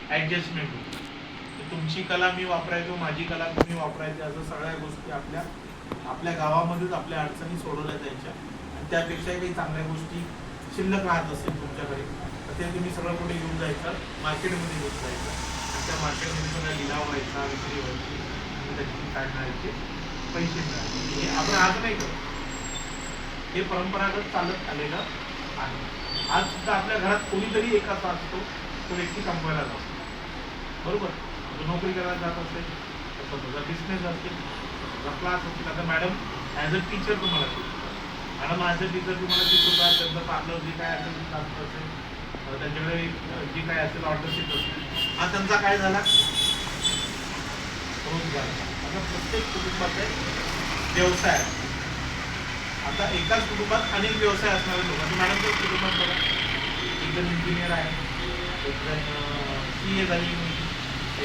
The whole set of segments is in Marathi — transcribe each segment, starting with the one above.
ॲडजस्टमेंट होती. तुमची कला मी वापरायचो, माझी कला तुम्ही वापरायची, असं सगळ्या गोष्टी आपल्या गावामध्येच आपल्या अडचणी सोडवल्या जायच्या. आणि त्यापेक्षाही काही चांगल्या गोष्टी शिल्लक राहत असेल तुमच्याकडे तर ते तुम्ही सगळं कुठे घेऊन जायचं, मार्केटमध्ये घेऊन जायचं. आणि त्या मार्केटमध्ये सगळा लिलाव व्हायचा, विक्री व्हायची आणि त्याची काढणाऱ्याचे पैसे मिळाले. हे आपण आज नाही करत, हे परंपरागत चालत आलेलं आहे. आज सुद्धा आपल्या घरात कोणीतरी एक असा असतो तो व्यक्ती कमवायला जातो, बरोबर. जो नोकरी करायला जात असेल, स्वतःचा बिझनेस असेल, स्वतःचा क्लास असेल. आता मॅडम ॲज अ टीचर तुम्हाला शिकवतात, मॅडम ॲज अ टीचर तुम्हाला शिकवतात. त्यांचं पार्लर जे काय असेल ते चालत असेल, त्यांच्याकडे जी काय असेल ऑर्डरशिप असेल, हा त्यांचा काय झाला रोजगार. आता प्रत्येक कुटुंबाचे व्यवसाय, आता एकाच कुटुंबात अनेक व्यवसाय असणारे लोक. आता मॅडमच्याच कुटुंबात बघा, एक जण इंजिनियर आहे, एक जण CA झाली,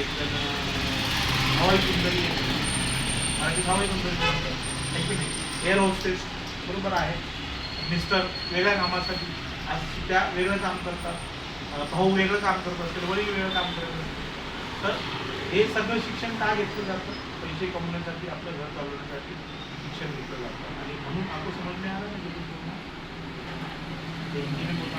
एक जण हवाई सुंदरी मराठी हवाई सुंदरी एअर होस्टेस, बरोबर आहे. मिस्टर वेगळ्या कामासाठी आज त्या वेगळं काम करतात, भाऊ वेगळं काम करत असतील, वडील वेगळं काम करत असतील. तर हे सगळं शिक्षण का घेतलं जातं? पैसे कमवण्यासाठी, आपलं घर चालवण्यासाठी शिक्षण घेतलं जातं. आणि म्हणून आपलं समजणे आलं ना, इंजिनिअरिंग होता